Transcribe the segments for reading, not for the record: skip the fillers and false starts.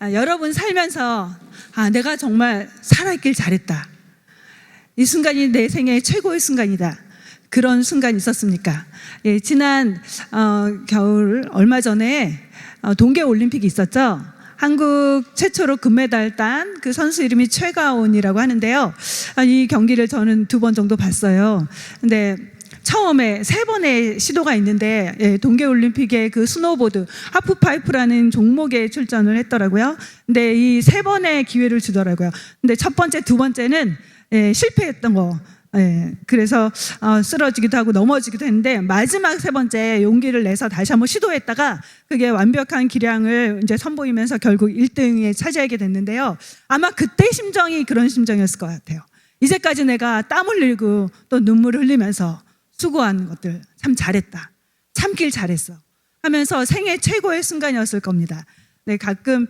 여러분 살면서 내가 정말 살아있길 잘했다. 이 순간이 내 생애의 최고의 순간이다. 그런 순간이 있었습니까? 지난 겨울 얼마 전에 동계올림픽이 있었죠. 한국 최초로 금메달 딴 그 선수 이름이 최가온이라고 하는데요. 이 경기를 저는 2번 정도 봤어요. 근데 처음에 3번의 시도가 있는데 동계올림픽의 그 스노보드 하프파이프라는 종목에 출전을 했더라고요. 근데 이 3번의 기회를 주더라고요. 근데 첫 번째, 2번째는 실패했던 거. 그래서 쓰러지기도 하고 넘어지기도 했는데 마지막 3번째 용기를 내서 다시 한번 시도했다가 그게 완벽한 기량을 이제 선보이면서 결국 1등에 차지하게 됐는데요. 아마 그때 심정이 그런 심정이었을 것 같아요. 이제까지 내가 땀 흘리고 또 눈물을 흘리면서 수고한 것들 참 잘했다. 참길 잘했어. 하면서 생애 최고의 순간이었을 겁니다. 네, 가끔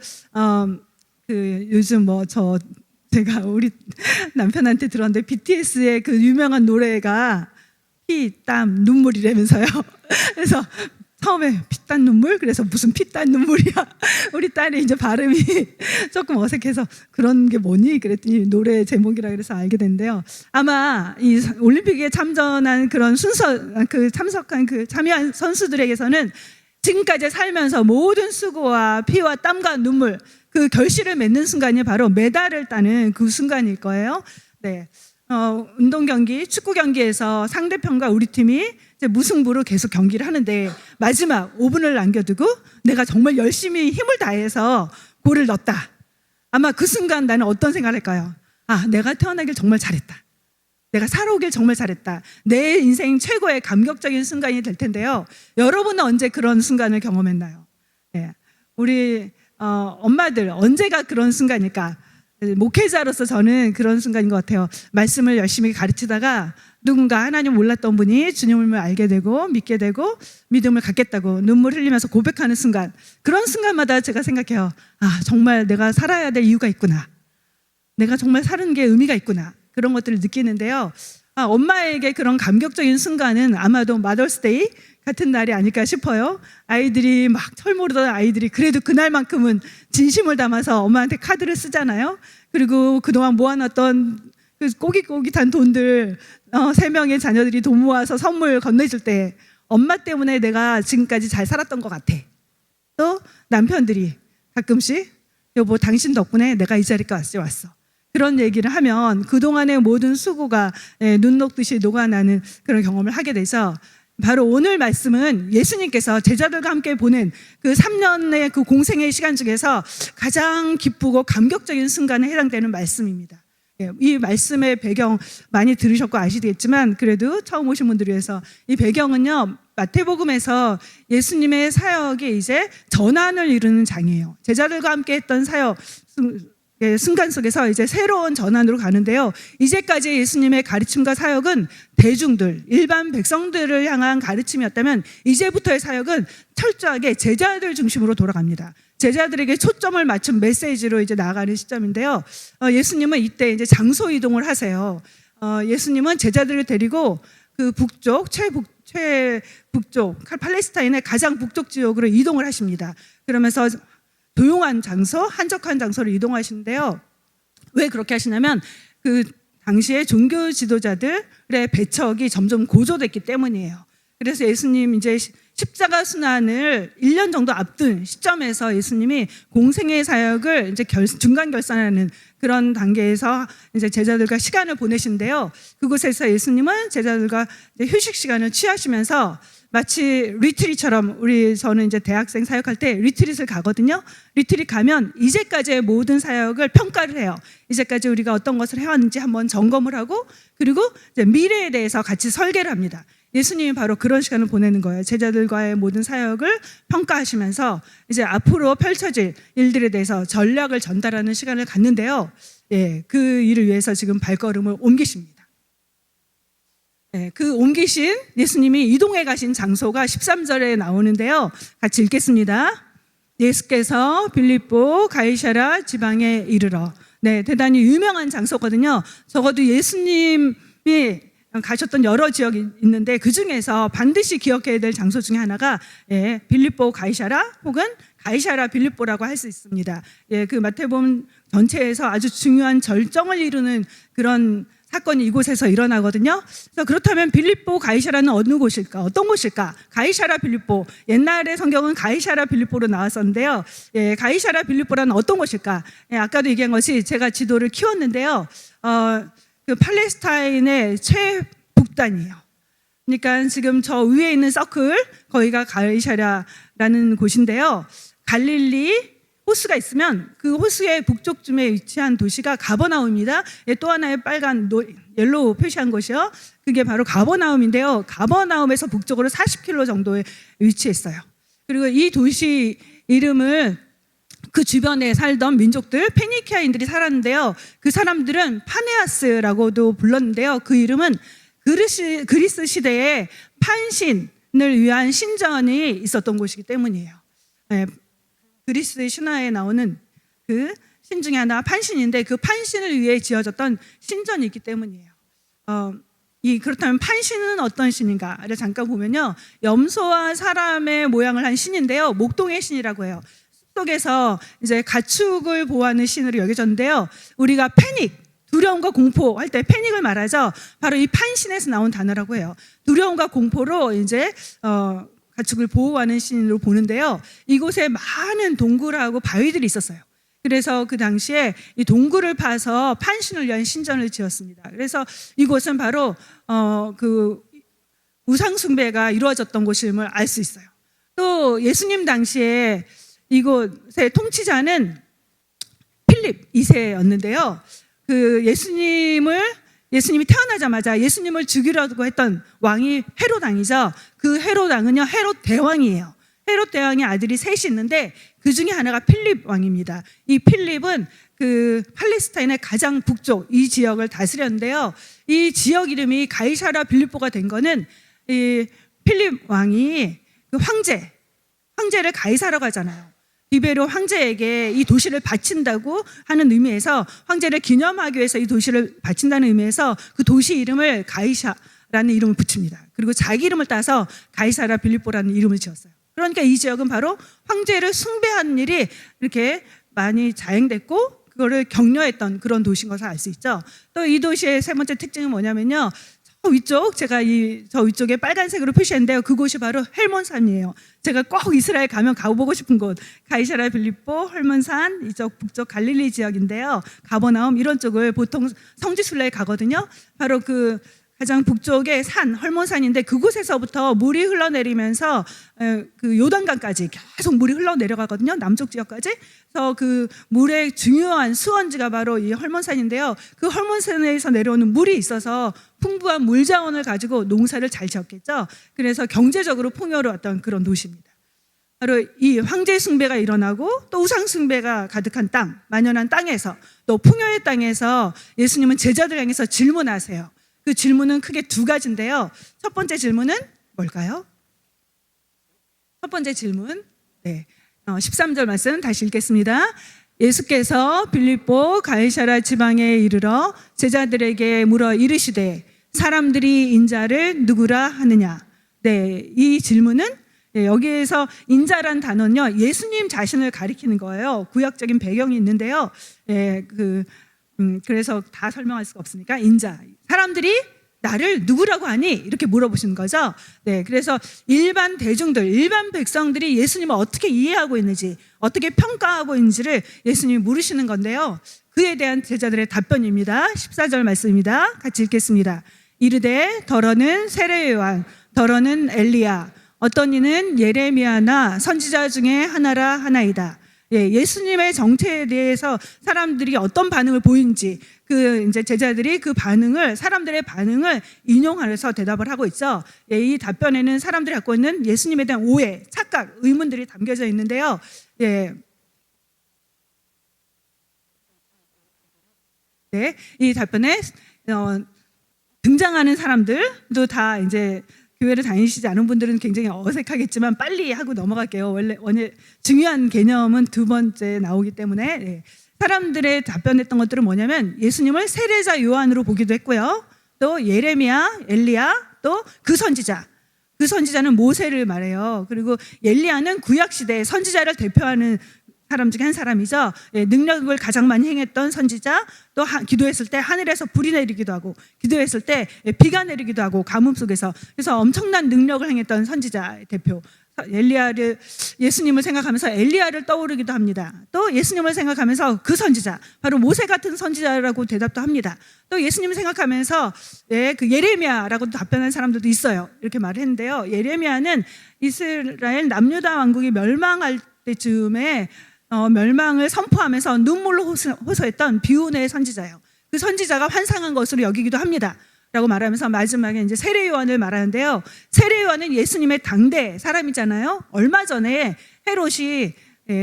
요즘 제가 우리 남편한테 들었는데 BTS의 그 유명한 노래가 피, 땀, 눈물이라면서요. 그래서 처음에 피, 땀, 눈물? 그래서 무슨 피, 땀, 눈물이야. 우리 딸이 이제 발음이 조금 어색해서 그런 게 뭐니? 그랬더니 노래 제목이라 그래서 알게 됐는데요. 아마 이 올림픽에 참전한 그런 참석한 참여한 선수들에게서는 지금까지 살면서 모든 수고와 피와 땀과 눈물, 그 결실을 맺는 순간이 바로 메달을 따는 그 순간일 거예요. 네. 운동 경기, 축구 경기에서 상대편과 우리 팀이 이제 무승부로 계속 경기를 하는데 마지막 5분을 남겨두고 내가 정말 열심히 힘을 다해서 골을 넣었다. 아마 그 순간 나는 어떤 생각을 할까요? 내가 태어나길 정말 잘했다. 내가 살아오길 정말 잘했다. 내 인생 최고의 감격적인 순간이 될 텐데요. 여러분은 언제 그런 순간을 경험했나요? 네. 우리 엄마들 언제가 그런 순간일까? 목회자로서 저는 그런 순간인 것 같아요. 말씀을 열심히 가르치다가 누군가 하나님 몰랐던 분이 주님을 알게 되고 믿게 되고 믿음을 갖겠다고 눈물 흘리면서 고백하는 순간, 그런 순간마다 제가 생각해요. 정말 내가 살아야 될 이유가 있구나. 내가 정말 사는 게 의미가 있구나. 그런 것들을 느끼는데요. 엄마에게 그런 감격적인 순간은 아마도 마더스데이 같은 날이 아닐까 싶어요. 아이들이 막 철모르던 아이들이 그래도 그날만큼은 진심을 담아서 엄마한테 카드를 쓰잖아요. 그리고 그동안 모아놨던 그 꼬깃꼬깃한 돈들 3명의 자녀들이 돈 모아서 선물 건네줄 때 엄마 때문에 내가 지금까지 잘 살았던 것 같아. 또 남편들이 가끔씩 여보 당신 덕분에 내가 이 자리까지 왔어. 그런 얘기를 하면 그동안의 모든 수고가 눈 녹듯이 녹아나는 그런 경험을 하게 돼서 바로 오늘 말씀은 예수님께서 제자들과 함께 보낸 그 3년의 그 공생의 시간 중에서 가장 기쁘고 감격적인 순간에 해당되는 말씀입니다. 이 말씀의 배경 많이 들으셨고 아시겠지만 그래도 처음 오신 분들을 위해서 이 배경은요, 마태복음에서 예수님의 사역이 이제 전환을 이루는 장이에요. 제자들과 함께 했던 사역 순간 속에서 이제 새로운 전환으로 가는데요. 이제까지 예수님의 가르침과 사역은 대중들, 일반 백성들을 향한 가르침이었다면 이제부터의 사역은 철저하게 제자들 중심으로 돌아갑니다. 제자들에게 초점을 맞춘 메시지로 이제 나아가는 시점인데요. 예수님은 이때 이제 장소 이동을 하세요. 예수님은 제자들을 데리고 그 최북쪽, 팔레스타인의 가장 북쪽 지역으로 이동을 하십니다. 그러면서 조용한 장소, 한적한 장소로 이동하시는데요. 왜 그렇게 하시냐면 그 당시에 종교 지도자들의 배척이 점점 고조됐기 때문이에요. 그래서 예수님 이제 십자가 순환을 1년 정도 앞둔 시점에서 예수님이 공생의 사역을 이제 중간 결산하는 그런 단계에서 이제 제자들과 시간을 보내신데요. 그곳에서 예수님은 제자들과 이제 휴식 시간을 취하시면서 마치 리트릿처럼 저는 이제 대학생 사역할 때 리트릿을 가거든요. 리트릿 가면 이제까지의 모든 사역을 평가를 해요. 이제까지 우리가 어떤 것을 해왔는지 한번 점검을 하고 그리고 이제 미래에 대해서 같이 설계를 합니다. 예수님이 바로 그런 시간을 보내는 거예요. 제자들과의 모든 사역을 평가하시면서 이제 앞으로 펼쳐질 일들에 대해서 전략을 전달하는 시간을 갖는데요. 그 일을 위해서 지금 발걸음을 옮기십니다. 그 옮기신 예수님이 이동해 가신 장소가 13절에 나오는데요. 같이 읽겠습니다. 예수께서 빌립보 가이사랴 지방에 이르러. 대단히 유명한 장소거든요. 적어도 예수님이 가셨던 여러 지역이 있는데 그 중에서 반드시 기억해야 될 장소 중에 하나가 빌립보 가이사랴 혹은 가이사랴 빌립보라고 할 수 있습니다. 예, 그 마태복음 전체에서 아주 중요한 절정을 이루는 그런 사건이 이곳에서 일어나거든요. 그래서 그렇다면 빌립보 가이사랴는 어느 곳일까? 어떤 곳일까? 가이사랴 빌립보. 옛날의 성경은 가이사랴 빌립보로 나왔었는데요. 예, 가이사랴 빌립보라는 어떤 곳일까? 예, 아까도 얘기한 것이 제가 지도를 키웠는데요. 그 팔레스타인의 최북단이에요. 그러니까 지금 저 위에 있는 서클, 거기가 가이사랴라는 곳인데요. 갈릴리 호수가 있으면 그 호수의 북쪽쯤에 위치한 도시가 가버나움입니다. 또 하나의 빨간 옐로우 표시한 곳이요. 그게 바로 가버나움인데요. 가버나움에서 북쪽으로 40km 정도에 위치했어요. 그리고 이 도시 이름을 그 주변에 살던 민족들, 페니키아인들이 살았는데요. 그 사람들은 파네아스라고도 불렀는데요. 그 이름은 그리스 시대에 판신을 위한 신전이 있었던 곳이기 때문이에요. 네, 그리스 신화에 나오는 그 신 중에 하나 판신인데 그 판신을 위해 지어졌던 신전이 있기 때문이에요. 그렇다면 판신은 어떤 신인가를 잠깐 보면요. 염소와 사람의 모양을 한 신인데요. 목동의 신이라고 해요. 숲속에서 이제 가축을 보호하는 신으로 여겨졌는데요. 우리가 패닉, 두려움과 공포 할 때 패닉을 말하죠. 바로 이 판신에서 나온 단어라고 해요. 두려움과 공포로 이제 가축을 보호하는 신으로 보는데요. 이곳에 많은 동굴하고 바위들이 있었어요. 그래서 그 당시에 이 동굴을 파서 판신을 위한 신전을 지었습니다. 그래서 이곳은 바로 그 우상 숭배가 이루어졌던 곳임을 알 수 있어요. 또 예수님 당시에 이곳의 통치자는 필립 2세였는데요. 그 예수님이 태어나자마자 예수님을 죽이려고 했던 왕이 헤롯 왕이죠. 그 헤롯 왕은요, 헤롯 대왕이에요. 헤롯 대왕의 아들이 셋이 있는데 그 중에 하나가 필립 왕입니다. 이 필립은 그 팔레스타인의 가장 북쪽 이 지역을 다스렸는데요. 이 지역 이름이 가이사랴 빌립보가 된 거는 이 필립 왕이 그 황제를 가이사라고 하잖아요. 디베로 황제에게 이 도시를 바친다고 하는 의미에서 황제를 기념하기 위해서 이 도시를 바친다는 의미에서 그 도시 이름을 가이사라는 이름을 붙입니다. 그리고 자기 이름을 따서 가이사랴 빌립보라는 이름을 지었어요. 그러니까 이 지역은 바로 황제를 숭배하는 일이 이렇게 많이 자행됐고 그거를 격려했던 그런 도시인 것을 알 수 있죠. 또 이 도시의 세 번째 특징은 뭐냐면요. 제가 저 위쪽에 빨간색으로 표시했는데요. 그곳이 바로 헬몬산이에요. 제가 꼭 이스라엘 가면 가보고 싶은 곳. 가이사랴 빌립보, 헬몬산, 이쪽 북쪽 갈릴리 지역인데요. 가버나움 이런 쪽을 보통 성지순례에 가거든요. 바로 그 가장 북쪽의 산, 헐몬산인데 그곳에서부터 물이 흘러내리면서 그 요단강까지 계속 물이 흘러내려가거든요. 남쪽 지역까지. 그래서 그 물의 중요한 수원지가 바로 이 헐몬산인데요. 그 헐몬산에서 내려오는 물이 있어서 풍부한 물 자원을 가지고 농사를 잘 지었겠죠. 그래서 경제적으로 풍요로웠던 그런 도시입니다. 바로 이 황제 숭배가 일어나고 또 우상 숭배가 가득한 땅, 만연한 땅에서 또 풍요의 땅에서 예수님은 제자들 향해서 질문하세요. 그 질문은 크게 두 가지인데요. 첫 번째 질문은 뭘까요? 첫 번째 질문, 13절 말씀 다시 읽겠습니다. 예수께서 빌립보 가이사랴 지방에 이르러 제자들에게 물어 이르시되 사람들이 인자를 누구라 하느냐. 이 질문은 여기에서 인자란 단어는요, 예수님 자신을 가리키는 거예요. 구약적인 배경이 있는데요. 그래서 다 설명할 수가 없으니까 인자. 사람들이 나를 누구라고 하니? 이렇게 물어보시는 거죠. 그래서 일반 대중들, 일반 백성들이 예수님을 어떻게 이해하고 있는지, 어떻게 평가하고 있는지를 예수님이 물으시는 건데요. 그에 대한 제자들의 답변입니다. 14절 말씀입니다. 같이 읽겠습니다. 이르되 더러는 세례 요한, 더러는 엘리야, 어떤 이는 예레미야나 선지자 중에 하나라 하나이다. 예수님의 정체에 대해서 사람들이 어떤 반응을 보이는지 이제 제자들이 그 반응을, 사람들의 반응을 인용하면서 대답을 하고 있죠. 이 답변에는 사람들이 갖고 있는 예수님에 대한 오해, 착각, 의문들이 담겨져 있는데요. 이 답변에 등장하는 사람들도 다 이제 교회를 다니시지 않은 분들은 굉장히 어색하겠지만 빨리 하고 넘어갈게요. 원래 중요한 개념은 두 번째 나오기 때문에 사람들의 답변했던 것들은 뭐냐면 예수님을 세례자 요한으로 보기도 했고요. 또 예레미야, 엘리야, 또 그 선지자, 그 선지자는 모세를 말해요. 그리고 엘리야는 구약 시대의 선지자를 대표하는 사람 중에 한 사람이죠. 능력을 가장 많이 행했던 선지자, 또 기도했을 때 하늘에서 불이 내리기도 하고, 기도했을 때 비가 내리기도 하고, 가뭄 속에서. 그래서 엄청난 능력을 행했던 선지자 대표. 엘리야를, 예수님을 생각하면서 엘리야를 떠오르기도 합니다. 또 예수님을 생각하면서 그 선지자, 바로 모세 같은 선지자라고 대답도 합니다. 또 예수님을 생각하면서 그 예레미야라고 답변한 사람들도 있어요. 이렇게 말을 했는데요. 예레미야는 이스라엘 남유다 왕국이 멸망할 때쯤에 멸망을 선포하면서 눈물로 호소했던 비운의 선지자예요. 그 선지자가 환상한 것으로 여기기도 합니다. 라고 말하면서 마지막에 이제 세례 요한을 말하는데요. 세례 요한은 예수님의 당대 사람이잖아요. 얼마 전에 헤롯이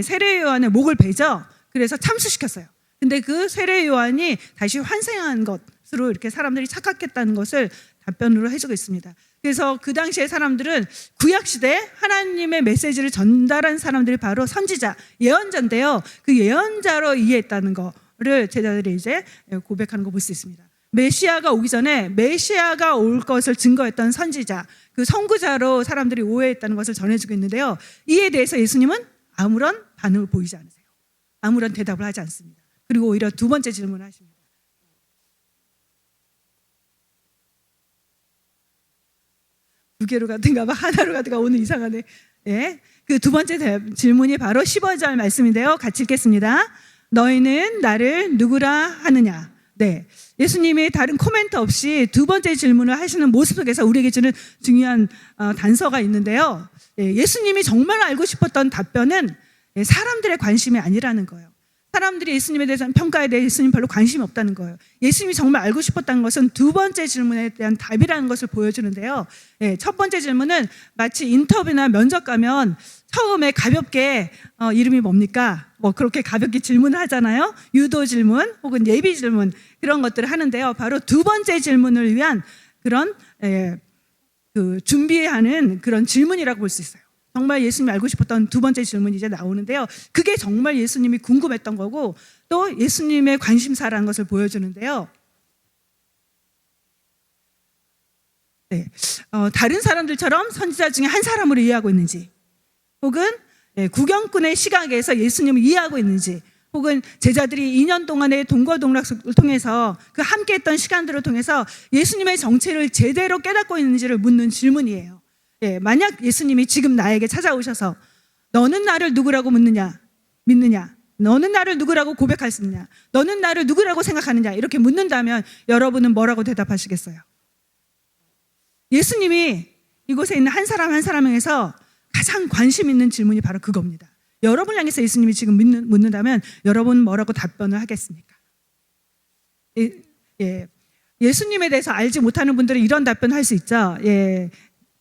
세례 요한의 목을 베죠. 그래서 참수시켰어요. 근데 그 세례 요한이 다시 환생한 것으로 이렇게 사람들이 착각했다는 것을 답변으로 해주고 있습니다. 그래서 그 당시에 사람들은 구약시대 하나님의 메시지를 전달한 사람들이 바로 선지자, 예언자인데요. 그 예언자로 이해했다는 거를 제자들이 이제 고백하는 거 볼 수 있습니다. 메시아가 오기 전에 메시아가 올 것을 증거했던 선지자, 그 선구자로 사람들이 오해했다는 것을 전해주고 있는데요. 이에 대해서 예수님은 아무런 반응을 보이지 않으세요. 아무런 대답을 하지 않습니다. 그리고 오히려 두 번째 질문을 하십니다. 두 개로 가든가 하나로 가든가 오늘 이상하네. 예. 그 두 번째 질문이 바로 15절 말씀인데요. 같이 읽겠습니다. 너희는 나를 누구라 하느냐? 네. 예수님이 다른 코멘트 없이 두 번째 질문을 하시는 모습 속에서 우리에게 주는 중요한 단서가 있는데요. 예수님이 정말 알고 싶었던 답변은 사람들의 관심이 아니라는 거예요. 사람들이 예수님에 대해서 평가에 대해 예수님 별로 관심이 없다는 거예요. 예수님이 정말 알고 싶었다는 것은 두 번째 질문에 대한 답이라는 것을 보여주는데요. 첫 번째 질문은 마치 인터뷰나 면접 가면 처음에 가볍게 이름이 뭡니까? 뭐 그렇게 가볍게 질문을 하잖아요. 유도 질문 혹은 예비 질문 그런 것들을 하는데요. 바로 두 번째 질문을 위한 그런 그 준비하는 그런 질문이라고 볼 수 있어요. 정말 예수님이 알고 싶었던 두 번째 질문이 이제 나오는데요. 그게 정말 예수님이 궁금했던 거고 또 예수님의 관심사라는 것을 보여주는데요. 네, 다른 사람들처럼 선지자 중에 한 사람으로 이해하고 있는지 혹은 구경꾼의 시각에서 예수님을 이해하고 있는지 혹은 제자들이 2년 동안의 동거동락을 통해서 그 함께했던 시간들을 통해서 예수님의 정체를 제대로 깨닫고 있는지를 묻는 질문이에요. 만약 예수님이 지금 나에게 찾아오셔서 너는 나를 누구라고 믿느냐? 너는 나를 누구라고 고백할 수 있느냐? 너는 나를 누구라고 생각하느냐? 이렇게 묻는다면 여러분은 뭐라고 대답하시겠어요? 예수님이 이곳에 있는 한 사람 한 사람에게서 가장 관심 있는 질문이 바로 그겁니다. 여러분을 향해서 예수님이 지금 묻는다면 여러분은 뭐라고 답변을 하겠습니까? 예수님에 대해서 알지 못하는 분들은 이런 답변을 할 수 있죠.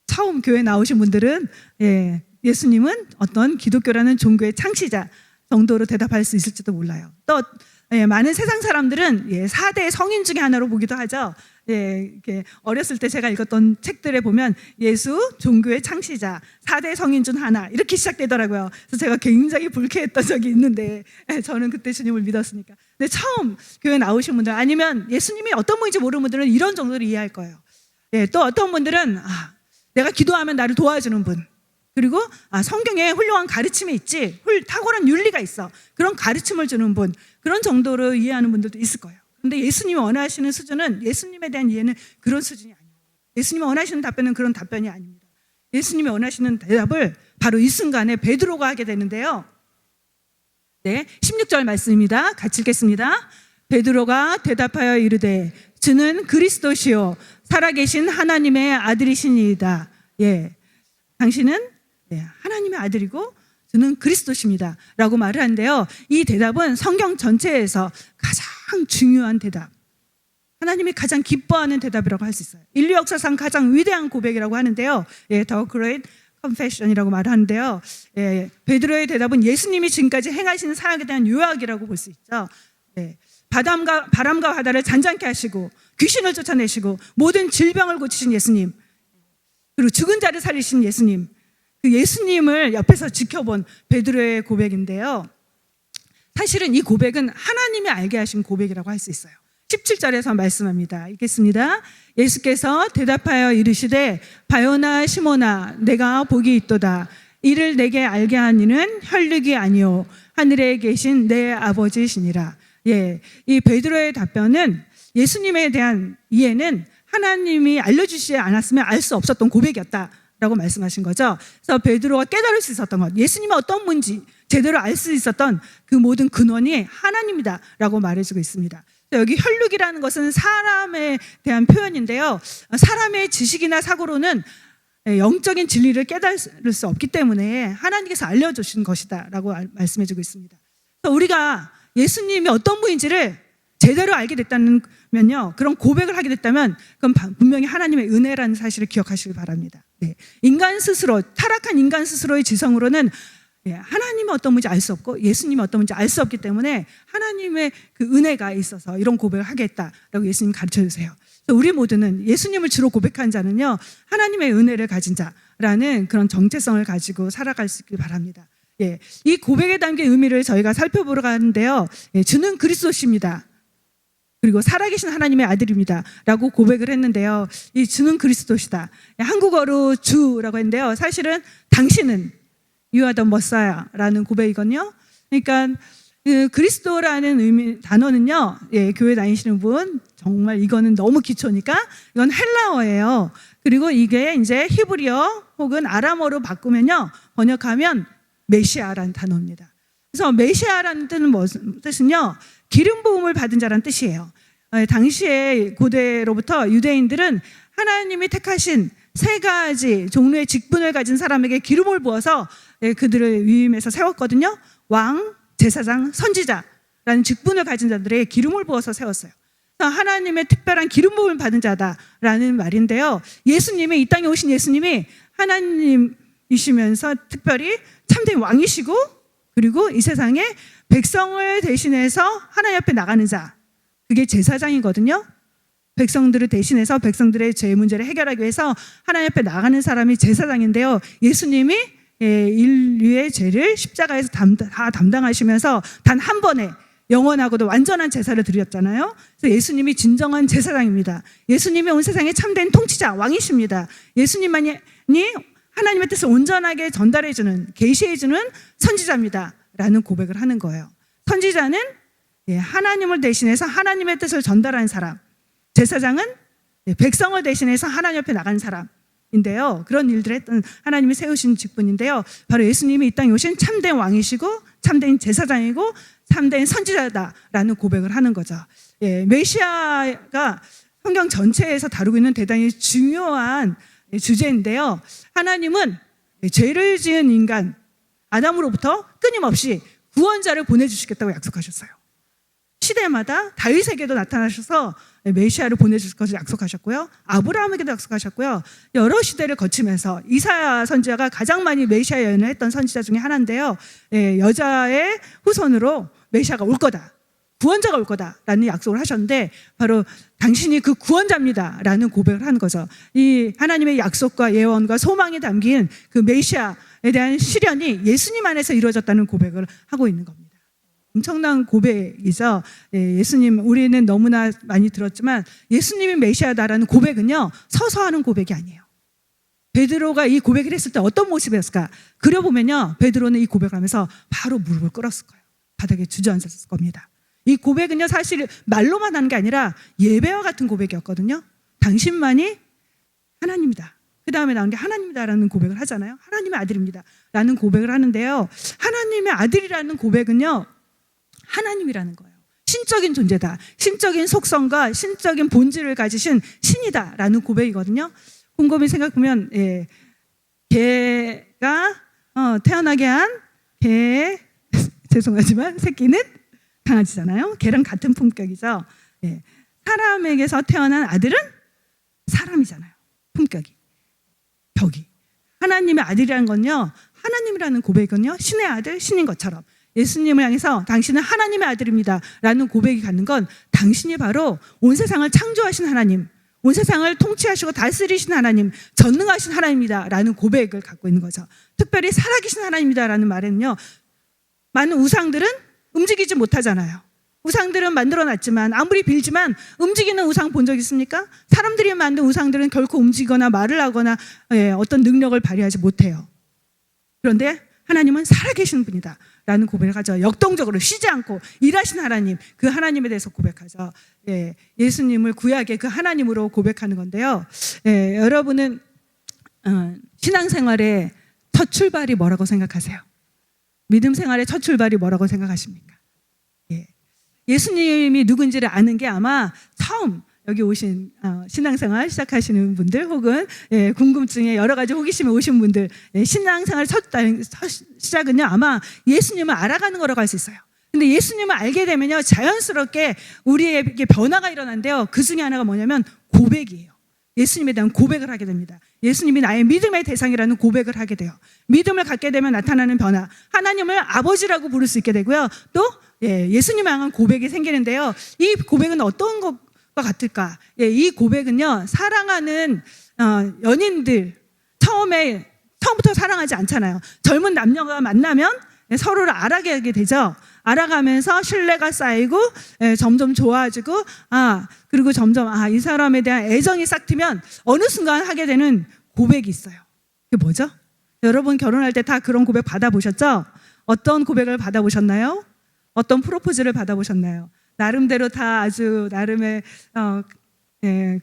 처음 교회 나오신 분들은 예수님은 어떤 기독교라는 종교의 창시자 정도로 대답할 수 있을지도 몰라요. 또 많은 세상 사람들은 4대 성인 중에 하나로 보기도 하죠. 이렇게 어렸을 때 제가 읽었던 책들에 보면 예수, 종교의 창시자, 4대 성인 중 하나 이렇게 시작되더라고요. 그래서 제가 굉장히 불쾌했던 적이 있는데 저는 그때 주님을 믿었으니까. 근데 처음 교회 나오신 분들 아니면 예수님이 어떤 분인지 모르는 분들은 이런 정도로 이해할 거예요. 또 어떤 분들은 내가 기도하면 나를 도와주는 분, 그리고 성경에 훌륭한 가르침이 있지, 탁월한 윤리가 있어, 그런 가르침을 주는 분, 그런 정도로 이해하는 분들도 있을 거예요. 근데 예수님이 원하시는 수준은, 예수님에 대한 이해는 그런 수준이 아니에요. 예수님이 원하시는 답변은 그런 답변이 아닙니다. 예수님이 원하시는 대답을 바로 이 순간에 베드로가 하게 되는데요. 16절 말씀입니다. 같이 읽겠습니다. 베드로가 대답하여 이르되 주는 그리스도시요 살아계신 하나님의 아들이시니이다. 당신은 하나님의 아들이고 주는 그리스도십니다 라고 말을 하는데요. 이 대답은 성경 전체에서 가장 중요한 대답, 하나님이 가장 기뻐하는 대답이라고 할 수 있어요. 인류 역사상 가장 위대한 고백이라고 하는데요. The Great Confession이라고 말하는데요. 베드로의 대답은 예수님이 지금까지 행하시는 사역에 대한 요약이라고 볼 수 있죠. 바람과 바다를 잔잔케 하시고 귀신을 쫓아내시고 모든 질병을 고치신 예수님, 그리고 죽은 자를 살리신 예수님, 그 예수님을 옆에서 지켜본 베드로의 고백인데요. 사실은 이 고백은 하나님이 알게 하신 고백이라고 할 수 있어요. 17절에서 말씀합니다. 읽겠습니다. 예수께서 대답하여 이르시되 바요나 시몬아 내가 복이 있도다. 이를 내게 알게 한 이는 혈육이 아니요 하늘에 계신 내 아버지시니라. 이 베드로의 답변은 예수님에 대한 이해는 하나님이 알려주시지 않았으면 알 수 없었던 고백이었다라고 말씀하신 거죠. 그래서 베드로가 깨달을 수 있었던 것, 예수님이 어떤 분인지 제대로 알 수 있었던 그 모든 근원이 하나님이다라고 말해주고 있습니다. 여기 혈육이라는 것은 사람에 대한 표현인데요. 사람의 지식이나 사고로는 영적인 진리를 깨달을 수 없기 때문에 하나님께서 알려주신 것이다 라고 말씀해주고 있습니다. 우리가 예수님이 어떤 분인지를 제대로 알게 됐다면요, 그런 고백을 하게 됐다면 그건 분명히 하나님의 은혜라는 사실을 기억하시기 바랍니다. 인간 스스로, 타락한 인간 스스로의 지성으로는 하나님은 어떤 분인지 알 수 없고 예수님은 어떤 분인지 알 수 없기 때문에 하나님의 그 은혜가 있어서 이런 고백을 하겠다라고 예수님 가르쳐 주세요. 우리 모두는 예수님을 주로 고백한 자는요, 하나님의 은혜를 가진 자라는 그런 정체성을 가지고 살아갈 수 있길 바랍니다. 이 고백에 담긴 의미를 저희가 살펴보러 가는데요, 주는 그리스도십니다. 그리고 살아계신 하나님의 아들입니다 라고 고백을 했는데요, 이 주는 그리스도시다, 한국어로 주라고 했는데요, 사실은 당신은 You are the Messiah라는 고백이거든요. 그러니까 그리스도라는 의미, 단어는요, 교회 다니시는 분 정말 이거는 너무 기초니까 이건 헬라어예요. 그리고 이게 이제 히브리어 혹은 아람어로 바꾸면요, 번역하면 메시아라는 단어입니다. 그래서 메시아라는 뜻은요, 기름 부음을 받은 자라는 뜻이에요. 당시에 고대로부터 유대인들은 하나님이 택하신 세 가지 종류의 직분을 가진 사람에게 기름을 부어서 그들을 위임해서 세웠거든요. 왕, 제사장, 선지자라는 직분을 가진 자들에게 기름을 부어서 세웠어요. 하나님의 특별한 기름 부음을 받은 자다라는 말인데요, 예수님이, 이 땅에 오신 예수님이 하나님이시면서 특별히 참된 왕이시고, 그리고 이 세상에 백성을 대신해서 하나님 앞에 나가는 자, 그게 제사장이거든요. 백성들을 대신해서 백성들의 죄 문제를 해결하기 위해서 하나님 앞에 나가는 사람이 제사장인데요, 예수님이 인류의 죄를 십자가에서 다 담당하시면서 단 한 번에 영원하고도 완전한 제사를 드렸잖아요. 그래서 예수님이 진정한 제사장입니다. 예수님이 온 세상의 참된 통치자, 왕이십니다. 예수님만이 하나님의 뜻을 온전하게 전달해주는, 계시해주는 선지자입니다 라는 고백을 하는 거예요. 선지자는 하나님을 대신해서 하나님의 뜻을 전달하는 사람, 제사장은 백성을 대신해서 하나님 앞에 나가는 사람인데요, 그런 일들을 했던 하나님이 세우신 직분인데요, 바로 예수님이 이 땅에 오신 참된 왕이시고 참된 제사장이고 참된 선지자다라는 고백을 하는 거죠. 메시아가 성경 전체에서 다루고 있는 대단히 중요한 주제인데요, 하나님은 죄를 지은 인간 아담으로부터 끊임없이 구원자를 보내주시겠다고 약속하셨어요. 시대마다 다윗에게도 나타나셔서 메시아를 보내줄 것을 약속하셨고요, 아브라함에게도 약속하셨고요, 여러 시대를 거치면서 이사야 선지자가 가장 많이 메시아 예언을 했던 선지자 중에 하나인데요, 여자의 후손으로 메시아가 올 거다, 구원자가 올 거다라는 약속을 하셨는데 바로 당신이 그 구원자입니다라는 고백을 하는 거죠. 이 하나님의 약속과 예언과 소망이 담긴 그 메시아에 대한 실현이 예수님 안에서 이루어졌다는 고백을 하고 있는 겁니다. 엄청난 고백이죠. 예수님, 우리는 너무나 많이 들었지만 예수님이 메시아다라는 고백은요, 서서 하는 고백이 아니에요. 베드로가 이 고백을 했을 때 어떤 모습이었을까? 그려보면요, 베드로는 이 고백을 하면서 바로 무릎을 꿇었을 거예요. 바닥에 주저앉았을 겁니다. 이 고백은요, 사실 말로만 하는 게 아니라 예배와 같은 고백이었거든요. 당신만이 하나님이다, 그 다음에 나온 게 하나님이다라는 고백을 하잖아요. 하나님의 아들입니다 라는 고백을 하는데요, 하나님의 아들이라는 고백은요, 하나님이라는 거예요. 신적인 존재다, 신적인 속성과 신적인 본질을 가지신 신이다라는 고백이거든요. 곰곰이 생각해보면 개가 태어나게 한 개의 죄송하지만 새끼는 강아지잖아요. 개랑 같은 품격이죠. 사람에게서 태어난 아들은 사람이잖아요. 품격이, 격이. 하나님의 아들이라는 건요, 하나님이라는 고백은요, 신의 아들, 신인 것처럼 예수님을 향해서 당신은 하나님의 아들입니다 라는 고백이 갖는 건 당신이 바로 온 세상을 창조하신 하나님, 온 세상을 통치하시고 다스리신 하나님, 전능하신 하나님입니다 라는 고백을 갖고 있는 거죠. 특별히 살아계신 하나님입니다 라는 말에는요, 많은 우상들은 움직이지 못하잖아요. 우상들은 만들어놨지만 아무리 빌지만 움직이는 우상 본 적 있습니까? 사람들이 만든 우상들은 결코 움직이거나 말을 하거나 어떤 능력을 발휘하지 못해요. 그런데 하나님은 살아계신 분이다 라는 고백을 하죠. 역동적으로 쉬지 않고 일하신 하나님, 그 하나님에 대해서 고백하죠. 예수님을 구약의 그 하나님으로 고백하는 건데요. 여러분은 신앙생활의 첫 출발이 뭐라고 생각하세요? 믿음 생활의 첫 출발이 뭐라고 생각하십니까? 예수님이 누군지를 아는 게 아마 처음 여기 오신 신앙생활 시작하시는 분들 혹은 궁금증에 여러 가지 호기심에 오신 분들, 신앙생활 첫 시작은요 아마 예수님을 알아가는 거라고 할 수 있어요. 근데 예수님을 알게 되면요 자연스럽게 우리에게 변화가 일어난대요. 그 중에 하나가 뭐냐면 고백이에요. 예수님에 대한 고백을 하게 됩니다. 예수님이 나의 믿음의 대상이라는 고백을 하게 돼요. 믿음을 갖게 되면 나타나는 변화, 하나님을 아버지라고 부를 수 있게 되고요. 또 예수님을 향한 고백이 생기는데요. 이 고백은 어떤 것과 같을까? 이 고백은요 사랑하는 연인들 처음부터 사랑하지 않잖아요. 젊은 남녀가 만나면 서로를 알아가게 되죠. 알아가면서 신뢰가 쌓이고 점점 좋아지고 그리고 점점 이 사람에 대한 애정이 싹 트면 어느 순간 하게 되는 고백이 있어요. 그게 뭐죠? 여러분 결혼할 때 다 그런 고백 받아보셨죠? 어떤 고백을 받아보셨나요? 어떤 프로포즈를 받아보셨나요? 나름대로 다 아주 나름의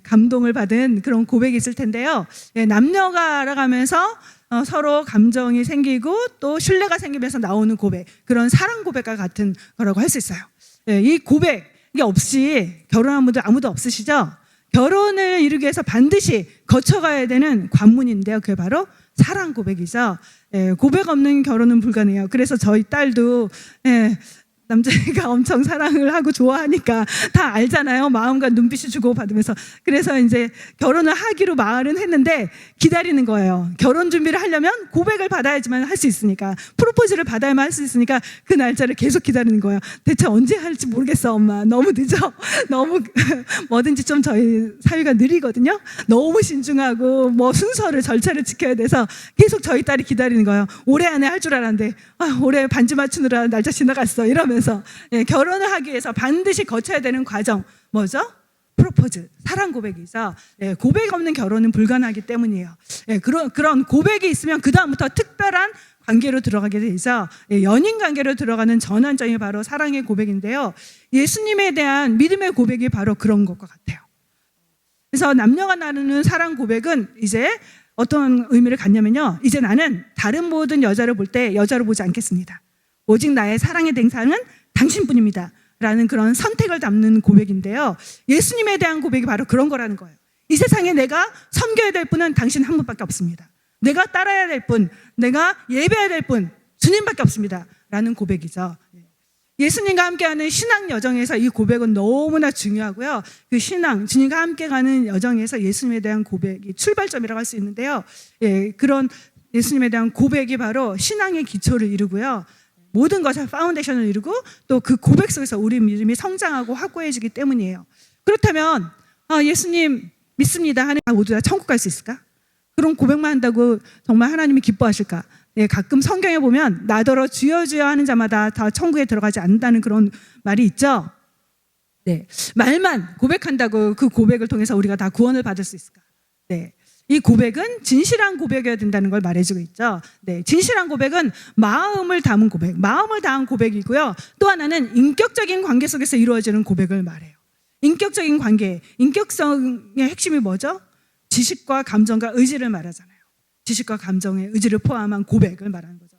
감동을 받은 그런 고백이 있을 텐데요. 남녀가 알아가면서 서로 감정이 생기고 또 신뢰가 생기면서 나오는 고백, 그런 사랑 고백과 같은 거라고 할 수 있어요. 이 고백이 없이 결혼한 분들 아무도 없으시죠? 결혼을 이루기 위해서 반드시 거쳐가야 되는 관문인데요. 그게 바로 사랑 고백이죠. 고백 없는 결혼은 불가능해요. 그래서 저희 딸도 남자애가 엄청 사랑을 하고 좋아하니까 다 알잖아요. 마음과 눈빛이 주고받으면서. 그래서 이제 결혼을 하기로 말은 했는데 기다리는 거예요. 결혼 준비를 하려면 고백을 받아야지만 할 수 있으니까, 프로포즈를 받아야만 할 수 있으니까 그 날짜를 계속 기다리는 거예요. 대체 언제 할지 모르겠어 엄마. 너무 늦어. 너무 뭐든지 좀 저희 사위가 느리거든요. 너무 신중하고 순서를 절차를 지켜야 돼서 계속 저희 딸이 기다리는 거예요. 올해 안에 할 줄 알았는데 올해 반지 맞추느라 날짜 지나갔어 이러면서. 결혼을 하기 위해서 반드시 거쳐야 되는 과정 뭐죠? 프로포즈, 사랑 고백이죠. 고백 없는 결혼은 불가능하기 때문이에요. 그런 고백이 있으면 그 다음부터 특별한 관계로 들어가게 되죠. 연인 관계로 들어가는 전환점이 바로 사랑의 고백인데요. 예수님에 대한 믿음의 고백이 바로 그런 것과 같아요. 그래서 남녀가 나누는 사랑 고백은 이제 어떤 의미를 갖냐면요, 이제 나는 다른 모든 여자를 볼 때 여자로 보지 않겠습니다. 오직 나의 사랑의 대상은 당신뿐입니다 라는 그런 선택을 담는 고백인데요. 예수님에 대한 고백이 바로 그런 거라는 거예요. 이 세상에 내가 섬겨야 될 분은 당신 한 분밖에 없습니다. 내가 따라야 될 분, 내가 예배해야 될 분, 주님밖에 없습니다 라는 고백이죠. 예수님과 함께하는 신앙 여정에서 이 고백은 너무나 중요하고요. 그 신앙, 주님과 함께 가는 여정에서 예수님에 대한 고백이 출발점이라고 할 수 있는데요. 그런 예수님에 대한 고백이 바로 신앙의 기초를 이루고요. 모든 것의 파운데이션을 이루고 또 그 고백 속에서 우리 믿음이 성장하고 확고해지기 때문이에요. 그렇다면 예수님 믿습니다 하는 모두 다 천국 갈 수 있을까? 그런 고백만 한다고 정말 하나님이 기뻐하실까? 가끔 성경에 보면 나더러 주여 주여 하는 자마다 다 천국에 들어가지 않는다는 그런 말이 있죠. 말만 고백한다고 그 고백을 통해서 우리가 다 구원을 받을 수 있을까? 이 고백은 진실한 고백이어야 된다는 걸 말해주고 있죠. 진실한 고백은 마음을 담은 고백, 마음을 다한 고백이고요. 또 하나는 인격적인 관계 속에서 이루어지는 고백을 말해요. 인격적인 관계, 인격성의 핵심이 뭐죠? 지식과 감정과 의지를 말하잖아요. 지식과 감정의 의지를 포함한 고백을 말하는 거죠.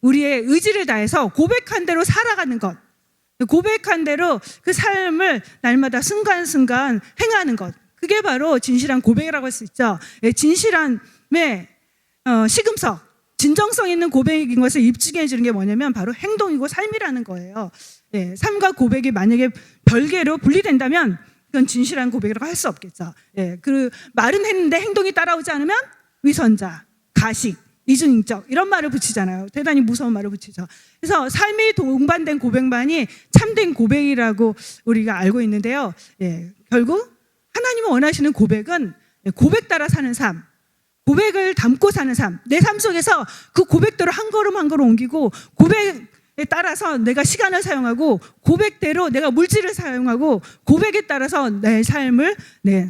우리의 의지를 다해서 고백한 대로 살아가는 것, 고백한 대로 그 삶을 날마다 순간순간 행하는 것, 그게 바로 진실한 고백이라고 할 수 있죠. 진실함의 시금석, 진정성 있는 고백인 것을 입증해 주는 게 뭐냐면 바로 행동이고 삶이라는 거예요. 삶과 고백이 만약에 별개로 분리된다면 그건 진실한 고백이라고 할 수 없겠죠. 그 말은 했는데 행동이 따라오지 않으면 위선자, 가식, 이중인격 이런 말을 붙이잖아요. 대단히 무서운 말을 붙이죠. 그래서 삶이 동반된 고백만이 참된 고백이라고 우리가 알고 있는데요. 결국 하나님이 원하시는 고백은 고백 따라 사는 삶, 고백을 담고 사는 삶, 내 삶 속에서 그 고백대로 한 걸음 한 걸음 옮기고 고백에 따라서 내가 시간을 사용하고 고백대로 내가 물질을 사용하고 고백에 따라서 내 삶을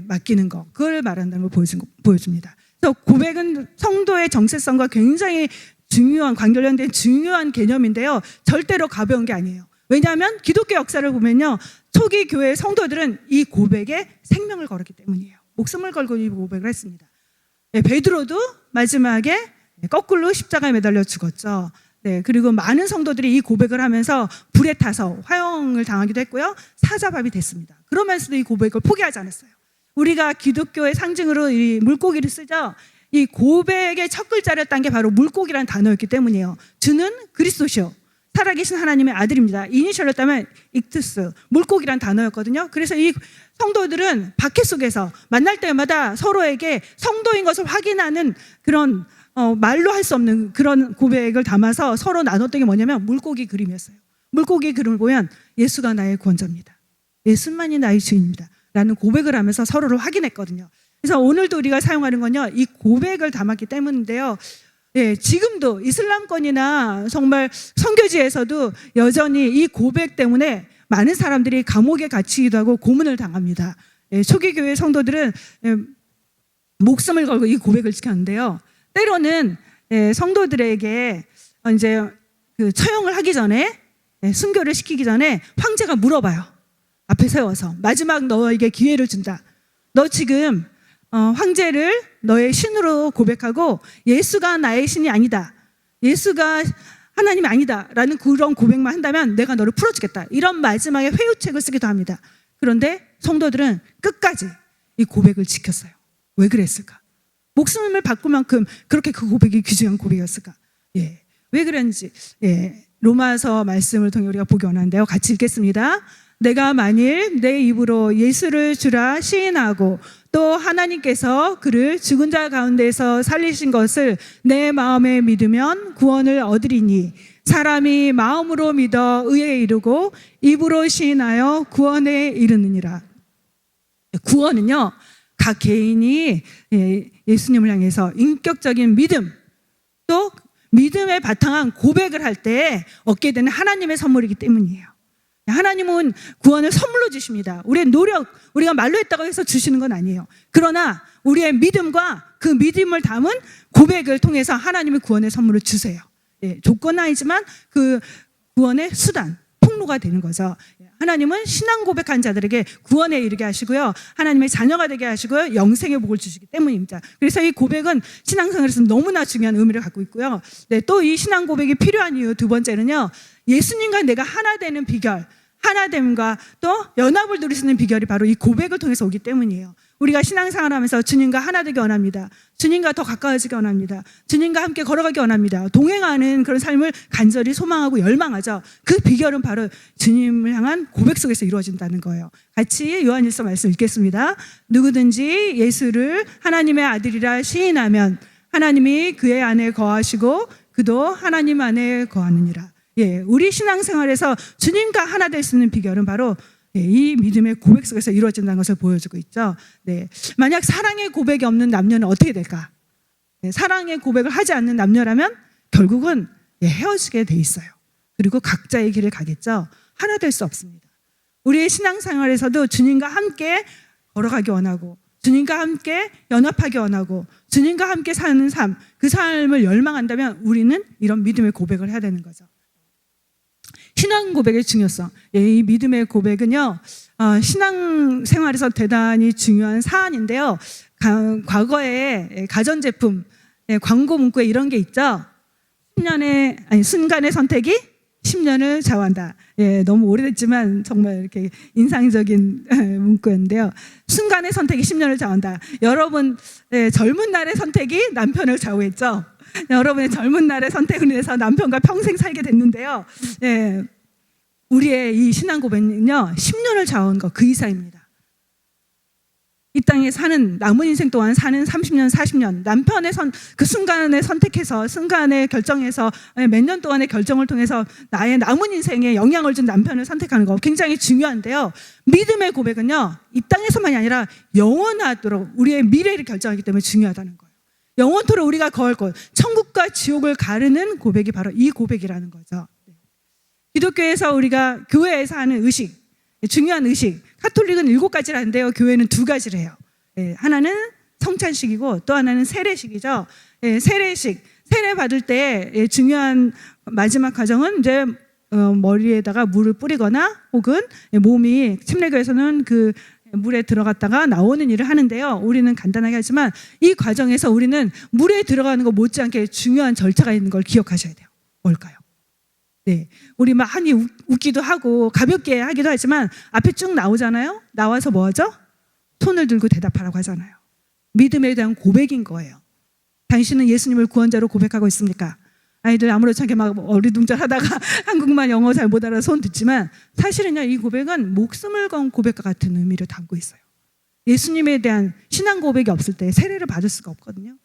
맡기는 거, 그걸 말한다는 걸 보여줍니다. 그래서 고백은 성도의 정체성과 굉장히 중요한, 관련된 중요한 개념인데요, 절대로 가벼운 게 아니에요. 왜냐하면 기독교 역사를 보면요, 초기 교회 성도들은 이 고백에 생명을 걸었기 때문이에요. 목숨을 걸고 이 고백을 했습니다. 베드로도 마지막에 거꾸로 십자가에 매달려 죽었죠. 그리고 많은 성도들이 이 고백을 하면서 불에 타서 화형을 당하기도 했고요, 사자밥이 됐습니다. 그러면서도 이 고백을 포기하지 않았어요. 우리가 기독교의 상징으로 이 물고기를 쓰죠. 이 고백의 첫 글자를 딴 게 바로 물고기라는 단어였기 때문이에요. 주는 그리스도시요, 살아계신 하나님의 아들입니다. 이니셜로 따면 익투스, 물고기란 단어였거든요. 그래서 이 성도들은 박해 속에서 만날 때마다 서로에게 성도인 것을 확인하는 그런 말로 할 수 없는 그런 고백을 담아서 서로 나눴던 게 뭐냐면 물고기 그림이었어요. 물고기 그림을 보면 예수가 나의 구원자입니다, 예수만이 나의 주인입니다 라는 고백을 하면서 서로를 확인했거든요. 그래서 오늘도 우리가 사용하는 건요, 이 고백을 담았기 때문인데요, 지금도 이슬람권이나 정말 선교지에서도 여전히 이 고백 때문에 많은 사람들이 감옥에 갇히기도 하고 고문을 당합니다. 초기 교회 성도들은 목숨을 걸고 이 고백을 지켰는데요, 때로는 성도들에게 이제 그 처형을 하기 전에, 순교를 시키기 전에 황제가 물어봐요. 앞에 세워서 마지막 너에게 기회를 준다. 너 지금 황제를 너의 신으로 고백하고 예수가 나의 신이 아니다, 예수가 하나님이 아니다 라는 그런 고백만 한다면 내가 너를 풀어주겠다, 이런 마지막에 회유책을 쓰기도 합니다. 그런데 성도들은 끝까지 이 고백을 지켰어요. 왜 그랬을까? 목숨을 바꿀 만큼 그렇게 그 고백이 귀중한 고백이었을까? 왜 그랬는지 로마서 말씀을 통해 우리가 보기 원하는데요, 같이 읽겠습니다. 내가 만일 내 입으로 예수를 주라 시인하고 또 하나님께서 그를 죽은 자 가운데서 살리신 것을 내 마음에 믿으면 구원을 얻으리니 사람이 마음으로 믿어 의에 이르고 입으로 시인하여 구원에 이르느니라. 구원은요, 각 개인이 예수님을 향해서 인격적인 믿음, 또 믿음에 바탕한 고백을 할 때 얻게 되는 하나님의 선물이기 때문이에요. 하나님은 구원을 선물로 주십니다. 우리의 노력, 우리가 말로 했다고 해서 주시는 건 아니에요. 그러나 우리의 믿음과 그 믿음을 담은 고백을 통해서 하나님의 구원의 선물을 주세요. 조건은 아니지만 그 구원의 수단, 통로가 되는 거죠. 하나님은 신앙 고백한 자들에게 구원에 이르게 하시고요, 하나님의 자녀가 되게 하시고요, 영생의 복을 주시기 때문입니다. 그래서 이 고백은 신앙생활에서 너무나 중요한 의미를 갖고 있고요. 또 이 신앙 고백이 필요한 이유 두 번째는요, 예수님과 내가 하나 되는 비결, 하나됨과 또 연합을 누릴 수 있는 비결이 바로 이 고백을 통해서 오기 때문이에요. 우리가 신앙생활하면서 주님과 하나 되기 원합니다. 주님과 더 가까워지기 원합니다. 주님과 함께 걸어가기 원합니다. 동행하는 그런 삶을 간절히 소망하고 열망하죠. 그 비결은 바로 주님을 향한 고백 속에서 이루어진다는 거예요. 같이 요한일서 말씀 읽겠습니다. 누구든지 예수를 하나님의 아들이라 시인하면 하나님이 그의 안에 거하시고 그도 하나님 안에 거하느니라. 우리 신앙생활에서 주님과 하나 될 수 있는 비결은 바로 이 믿음의 고백 속에서 이루어진다는 것을 보여주고 있죠. 만약 사랑의 고백이 없는 남녀는 어떻게 될까? 사랑의 고백을 하지 않는 남녀라면 결국은 헤어지게 돼 있어요. 그리고 각자의 길을 가겠죠. 하나 될 수 없습니다. 우리의 신앙생활에서도 주님과 함께 걸어가기 원하고 주님과 함께 연합하기 원하고 주님과 함께 사는 삶, 그 삶을 열망한다면 우리는 이런 믿음의 고백을 해야 되는 거죠. 신앙 고백의 중요성. 이 믿음의 고백은요, 신앙생활에서 대단히 중요한 사안인데요. 과거에 가전제품 광고 문구에 이런 게 있죠. 순간의 선택이 10년을 좌우한다. 너무 오래됐지만 정말 이렇게 인상적인 문구였는데요. 순간의 선택이 10년을 좌우한다. 여러분 젊은 날의 선택이 남편을 좌우했죠. 여러분의 젊은 날의 선택을 위해서 남편과 평생 살게 됐는데요. 우리의 이 신앙 고백은요, 10년을 좌우한 것 그 이상입니다. 이 땅에 사는 남은 인생 동안 사는 30년, 40년 남편의 그 순간에 선택해서 순간에 결정해서 몇 년 동안의 결정을 통해서 나의 남은 인생에 영향을 준 남편을 선택하는 거 굉장히 중요한데요. 믿음의 고백은요, 이 땅에서만이 아니라 영원하도록 우리의 미래를 결정하기 때문에 중요하다는 거예요. 영원토록 우리가 거할 곳, 천국과 지옥을 가르는 고백이 바로 이 고백이라는 거죠. 기독교에서 우리가 교회에서 하는 의식, 중요한 의식, 가톨릭은 7가지를 하는데요. 교회는 2가지를 해요. 하나는 성찬식이고 또 하나는 세례식이죠. 세례식, 세례 받을 때 중요한 마지막 과정은 이제 머리에다가 물을 뿌리거나 혹은 몸이, 침례교에서는 그 물에 들어갔다가 나오는 일을 하는데요. 우리는 간단하게 하지만 이 과정에서 우리는 물에 들어가는 거 못지않게 중요한 절차가 있는 걸 기억하셔야 돼요. 뭘까요? 네, 우리 많이 웃기도 하고 가볍게 하기도 하지만 앞에 쭉 나오잖아요. 나와서 뭐 하죠? 손을 들고 대답하라고 하잖아요. 믿음에 대한 고백인 거예요. 당신은 예수님을 구원자로 고백하고 있습니까? 아이들 아무렇지 않게 막 어리둥절하다가 한국말 영어 잘 못 알아서 손 듣지만 사실은요, 이 고백은 목숨을 건 고백과 같은 의미를 담고 있어요. 예수님에 대한 신앙 고백이 없을 때 세례를 받을 수가 없거든요.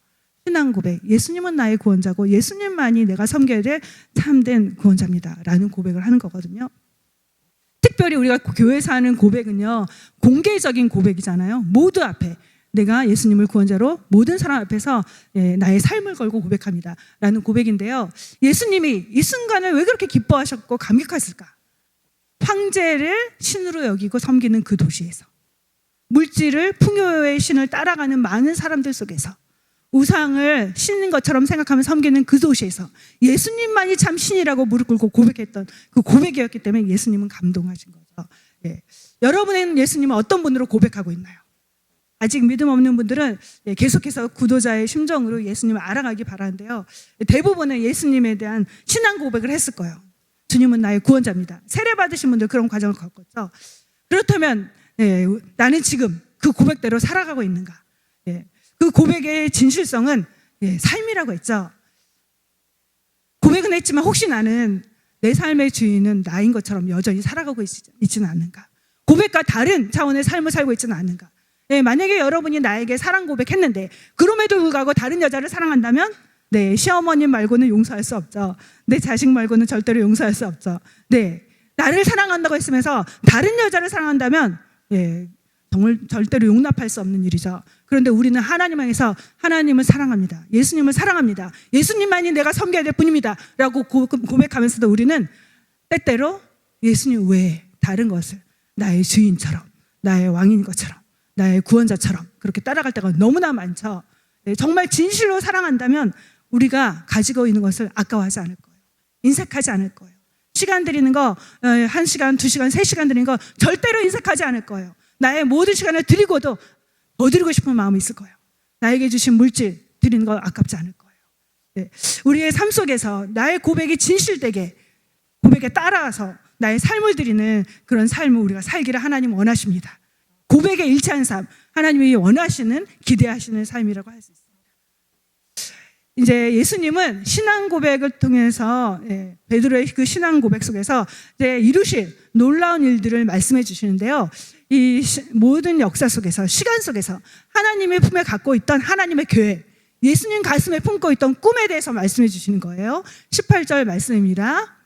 신앙 고백, 예수님은 나의 구원자고 예수님만이 내가 섬겨야 될 참된 구원자입니다 라는 고백을 하는 거거든요. 특별히 우리가 교회에서 하는 고백은요, 공개적인 고백이잖아요. 모두 앞에 내가 예수님을 구원자로 모든 사람 앞에서 나의 삶을 걸고 고백합니다 라는 고백인데요, 예수님이 이 순간을 왜 그렇게 기뻐하셨고 감격했을까? 황제를 신으로 여기고 섬기는 그 도시에서, 물질을, 풍요의 신을 따라가는 많은 사람들 속에서, 우상을 신인 것처럼 생각하며 섬기는 그 도시에서 예수님만이 참 신이라고 무릎 꿇고 고백했던 그 고백이었기 때문에 예수님은 감동하신 거죠. 여러분은 예수님은 어떤 분으로 고백하고 있나요? 아직 믿음 없는 분들은 계속해서 구도자의 심정으로 예수님을 알아가기 바라는데요, 대부분은 예수님에 대한 신앙 고백을 했을 거예요. 주님은 나의 구원자입니다. 세례 받으신 분들 그런 과정을 겪었죠. 그렇다면 나는 지금 그 고백대로 살아가고 있는가? 그 고백의 진실성은 삶이라고 했죠. 고백은 했지만 혹시 나는 내 삶의 주인은 나인 것처럼 여전히 살아가고 있지는 않는가? 고백과 다른 차원의 삶을 살고 있지는 않는가? 만약에 여러분이 나에게 사랑 고백했는데 그럼에도 불구하고 다른 여자를 사랑한다면 시어머님 말고는 용서할 수 없죠. 내 자식 말고는 절대로 용서할 수 없죠. 나를 사랑한다고 했으면서 다른 여자를 사랑한다면 정말 절대로 용납할 수 없는 일이죠. 그런데 우리는 하나님 안에서 하나님을 사랑합니다. 예수님을 사랑합니다. 예수님만이 내가 섬겨야 될 분입니다 라고 고백하면서도 우리는 때때로 예수님 외에 다른 것을 나의 주인처럼, 나의 왕인 것처럼, 나의 구원자처럼 그렇게 따라갈 때가 너무나 많죠. 정말 진실로 사랑한다면 우리가 가지고 있는 것을 아까워하지 않을 거예요. 인색하지 않을 거예요. 시간 드리는 거 1시간, 2시간, 3시간 드리는 거 절대로 인색하지 않을 거예요. 나의 모든 시간을 드리고도 더 드리고 싶은 마음이 있을 거예요. 나에게 주신 물질 드리는 거 아깝지 않을 거예요. 우리의 삶 속에서 나의 고백이 진실되게, 고백에 따라서 나의 삶을 드리는 그런 삶을 우리가 살기를 하나님 원하십니다. 고백에 일치한 삶, 하나님이 원하시는, 기대하시는 삶이라고 할 수 있습니다. 이제 예수님은 신앙 고백을 통해서 베드로의 그 신앙 고백 속에서 이제 이루실 놀라운 일들을 말씀해 주시는데요, 이 모든 역사 속에서, 시간 속에서 하나님의 품에 갖고 있던 하나님의 계획, 예수님 가슴에 품고 있던 꿈에 대해서 말씀해 주시는 거예요. 18절 말씀입니다.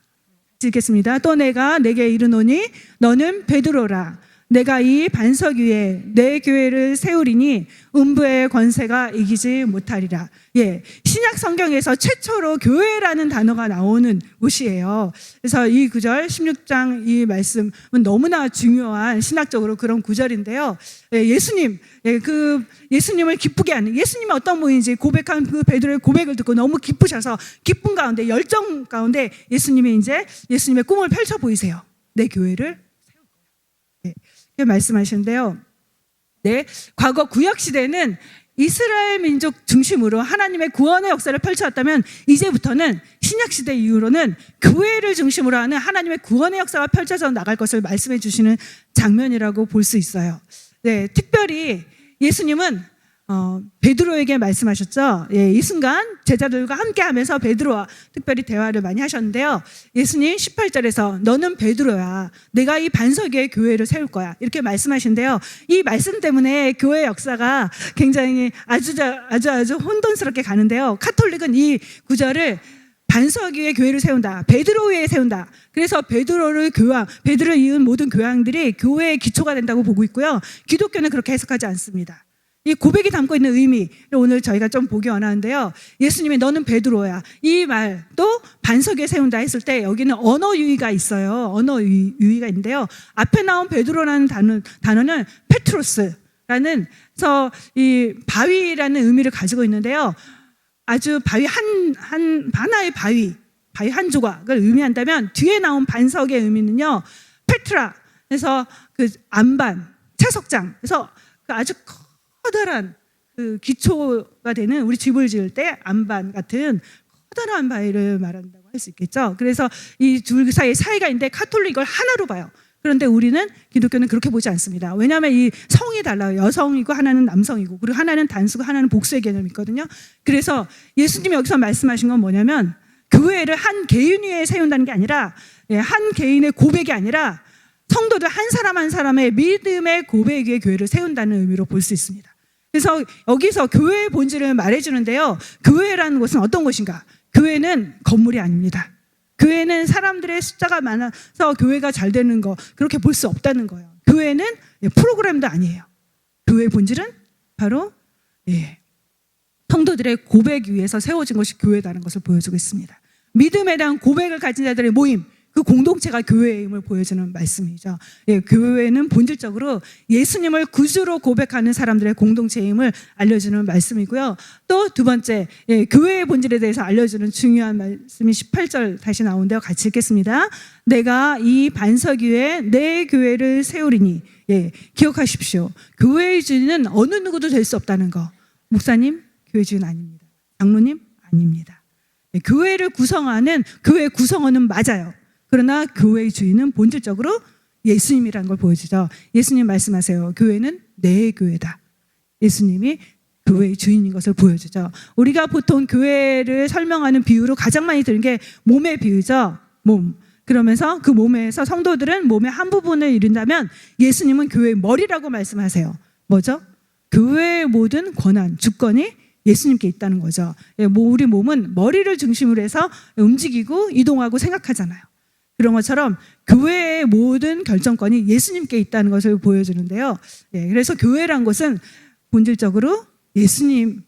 읽겠습니다. 또 내가 내게 이르노니 너는 베드로라. 내가 이 반석 위에 내 교회를 세우리니 음부의 권세가 이기지 못하리라. 신약 성경에서 최초로 교회라는 단어가 나오는 곳이에요. 그래서 이 구절 16장 이 말씀은 너무나 중요한 신학적으로 그런 구절인데요. 예수님을 기쁘게 하는, 예수님이 어떤 분인지 고백한 그 베드로의 고백을 듣고 너무 기쁘셔서 기쁨 가운데, 열정 가운데 예수님이 이제 예수님의 꿈을 펼쳐 보이세요. 내 교회를 말씀하시는데요. 과거 구약 시대는 이스라엘 민족 중심으로 하나님의 구원의 역사를 펼쳐왔다면 이제부터는 신약 시대 이후로는 교회를 중심으로 하는 하나님의 구원의 역사가 펼쳐져 나갈 것을 말씀해 주시는 장면이라고 볼 수 있어요. 특별히 예수님은 베드로에게 말씀하셨죠. 이 순간 제자들과 함께 하면서 베드로와 특별히 대화를 많이 하셨는데요, 예수님 18절에서 너는 베드로야, 내가 이 반석 위에 교회를 세울 거야 이렇게 말씀하신데요, 이 말씀 때문에 교회 역사가 굉장히 아주 혼돈스럽게 가는데요, 가톨릭은 이 구절을 반석 위에 교회를 세운다, 베드로 위에 세운다, 그래서 베드로를 이은 모든 교황들이 교회의 기초가 된다고 보고 있고요, 기독교는 그렇게 해석하지 않습니다. 이 고백이 담고 있는 의미를 오늘 저희가 좀 보기 원하는데요. 예수님이 너는 베드로야. 이 말도 반석 위에 세운다 했을 때 여기는 언어 유희가 있어요. 언어 유희가 있는데요. 앞에 나온 베드로라는 단어는 페트로스라는 이 바위라는 의미를 가지고 있는데요. 아주 바위 하나의 바위 한 조각을 의미한다면 뒤에 나온 반석의 의미는요. 페트라. 그래서 그 안반, 채석장. 그래서 그 아주 커다란 그 기초가 되는 우리 집을 지을 때 안반 같은 커다란 바위를 말한다고 할 수 있겠죠. 그래서 이 둘 사이에 사이가 있는데 가톨릭 이걸 하나로 봐요. 그런데 우리는 기독교는 그렇게 보지 않습니다. 왜냐하면 이 성이 달라요. 여성이고 하나는 남성이고 그리고 하나는 단수고 하나는 복수의 개념이 있거든요. 그래서 예수님이 여기서 말씀하신 건 뭐냐면 교회를 한 개인 위에 세운다는 게 아니라 한 개인의 고백이 아니라 성도들 한 사람 한 사람의 믿음의 고백 위에 교회를 세운다는 의미로 볼 수 있습니다. 그래서 여기서 교회의 본질을 말해주는데요. 교회라는 곳은 어떤 곳인가? 교회는 건물이 아닙니다. 교회는 사람들의 숫자가 많아서 교회가 잘 되는 거 그렇게 볼 수 없다는 거예요. 교회는 프로그램도 아니에요. 교회의 본질은 바로 성도들의 고백 위에서 세워진 것이 교회다는 것을 보여주고 있습니다. 믿음에 대한 고백을 가진 자들의 모임, 그 공동체가 교회의 힘을 보여주는 말씀이죠. 교회는 본질적으로 예수님을 구주로 고백하는 사람들의 공동체의 힘을 알려주는 말씀이고요. 또 두 번째, 교회의 본질에 대해서 알려주는 중요한 말씀이 18절 다시 나오는데요. 같이 읽겠습니다. 내가 이 반석 위에 내 교회를 세우리니. 기억하십시오. 교회의 주인은 어느 누구도 될 수 없다는 거. 목사님, 교회 주인 아닙니다. 장로님, 아닙니다. 교회를 구성하는 교회 구성원은 맞아요. 그러나 교회의 주인은 본질적으로 예수님이라는 걸 보여주죠. 예수님 말씀하세요. 교회는 내 교회다. 예수님이 교회의 주인인 것을 보여주죠. 우리가 보통 교회를 설명하는 비유로 가장 많이 드는 게 몸의 비유죠. 몸. 그러면서 그 몸에서 성도들은 몸의 한 부분을 이룬다면 예수님은 교회의 머리라고 말씀하세요. 뭐죠? 교회의 모든 권한, 주권이 예수님께 있다는 거죠. 우리 몸은 머리를 중심으로 해서 움직이고 이동하고 생각하잖아요. 그런 것처럼 교회의 모든 결정권이 예수님께 있다는 것을 보여주는데요. 그래서 교회란 것은 본질적으로 예수님이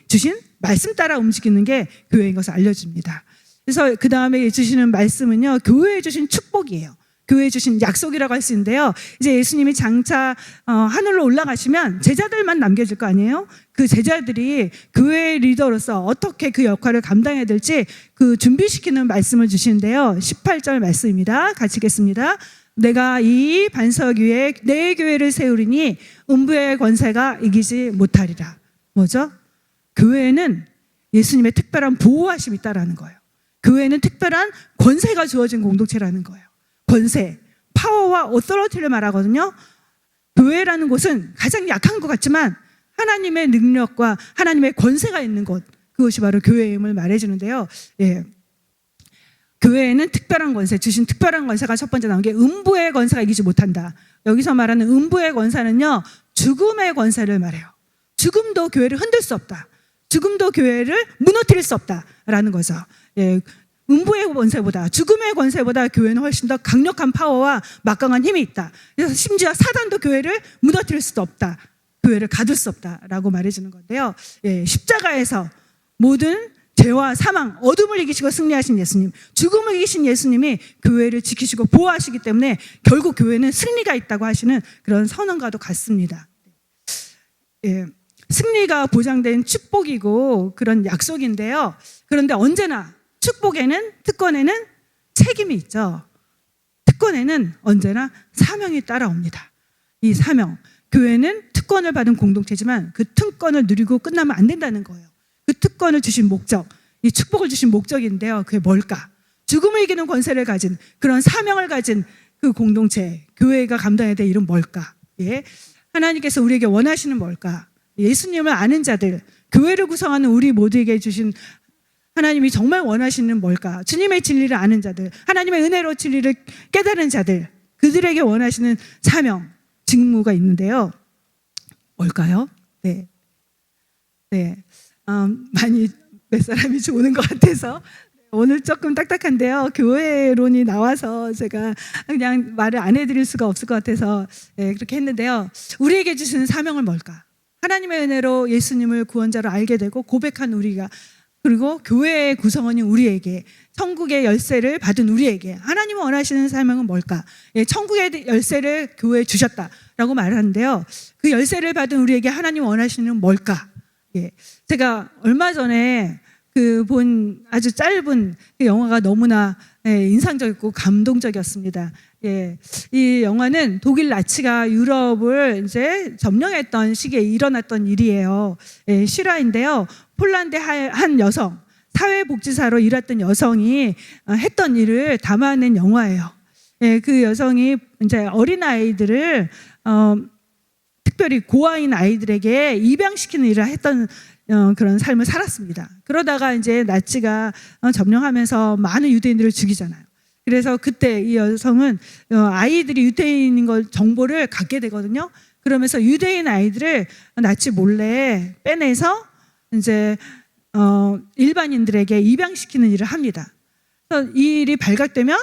주신 말씀 따라 움직이는 게 교회인 것을 알려줍니다. 그래서 그 다음에 주시는 말씀은요, 교회에 주신 축복이에요. 교회에 주신 약속이라고 할 수 있는데요. 이제 예수님이 장차 하늘로 올라가시면 제자들만 남겨질 거 아니에요? 그 제자들이 교회의 리더로서 어떻게 그 역할을 감당해야 될지 그 준비시키는 말씀을 주시는데요. 18절 말씀입니다. 같이 읽겠습니다. 내가 이 반석 위에 내 교회를 세우리니 음부의 권세가 이기지 못하리라. 뭐죠? 교회에는 예수님의 특별한 보호하심이 있다라는 거예요. 교회는 특별한 권세가 주어진 공동체라는 거예요. 권세, 파워와 오토리티를 말하거든요. 교회라는 곳은 가장 약한 것 같지만 하나님의 능력과 하나님의 권세가 있는 곳, 그것이 바로 교회의 힘을 말해주는데요. 교회에는 특별한 권세, 주신 특별한 권세가 첫 번째 나온 게 음부의 권세가 이기지 못한다. 여기서 말하는 음부의 권세는요, 죽음의 권세를 말해요. 죽음도 교회를 흔들 수 없다. 죽음도 교회를 무너뜨릴 수 없다라는 거죠. 음부의 권세보다, 죽음의 권세보다 교회는 훨씬 더 강력한 파워와 막강한 힘이 있다. 그래서 심지어 사단도 교회를 무너뜨릴 수도 없다. 교회를 가둘 수 없다라고 말해주는 건데요. 십자가에서 모든 죄와 사망, 어둠을 이기시고 승리하신 예수님, 죽음을 이기신 예수님이 교회를 지키시고 보호하시기 때문에 결국 교회는 승리가 있다고 하시는 그런 선언과도 같습니다. 승리가 보장된 축복이고 그런 약속인데요. 그런데 언제나 축복에는, 특권에는 책임이 있죠. 특권에는 언제나 사명이 따라옵니다. 이 사명, 교회는 특권을 받은 공동체지만 그 특권을 누리고 끝나면 안 된다는 거예요. 그 특권을 주신 목적, 이 축복을 주신 목적인데요. 그게 뭘까? 죽음을 이기는 권세를 가진, 그런 사명을 가진 그 공동체, 교회가 감당해야 될 일은 뭘까? 하나님께서 우리에게 원하시는 뭘까? 예수님을 아는 자들, 교회를 구성하는 우리 모두에게 주신 하나님이 정말 원하시는 뭘까? 주님의 진리를 아는 자들, 하나님의 은혜로 진리를 깨달은 자들, 그들에게 원하시는 사명, 직무가 있는데요. 뭘까요? 많이 몇 사람이 좋은 것 같아서 오늘 조금 딱딱한데요. 교회론이 나와서 제가 그냥 말을 안 해드릴 수가 없을 것 같아서 그렇게 했는데요. 우리에게 주시는 사명은 뭘까? 하나님의 은혜로 예수님을 구원자로 알게 되고 고백한 우리가, 그리고 교회의 구성원인 우리에게, 천국의 열쇠를 받은 우리에게 하나님이 원하시는 사명은 뭘까? 천국의 열쇠를 교회에 주셨다라고 말하는데요. 그 열쇠를 받은 우리에게 하나님 원하시는 뭘까? 제가 얼마 전에 본 아주 짧은 영화가 너무나 인상적이고 감동적이었습니다. 이 영화는 독일 나치가 유럽을 이제 점령했던 시기에 일어났던 일이에요. 실화인데요. 폴란드 한 여성, 사회복지사로 일했던 여성이 했던 일을 담아낸 영화예요. 그 여성이 이제 어린 아이들을 특별히 고아인 아이들에게 입양시키는 일을 했던 그런 삶을 살았습니다. 그러다가 이제 나치가 점령하면서 많은 유대인들을 죽이잖아요. 그래서 그때 이 여성은 아이들이 유대인인 걸 정보를 갖게 되거든요. 그러면서 유대인 아이들을 나치 몰래 빼내서 이제 일반인들에게 입양시키는 일을 합니다. 그래서 이 일이 발각되면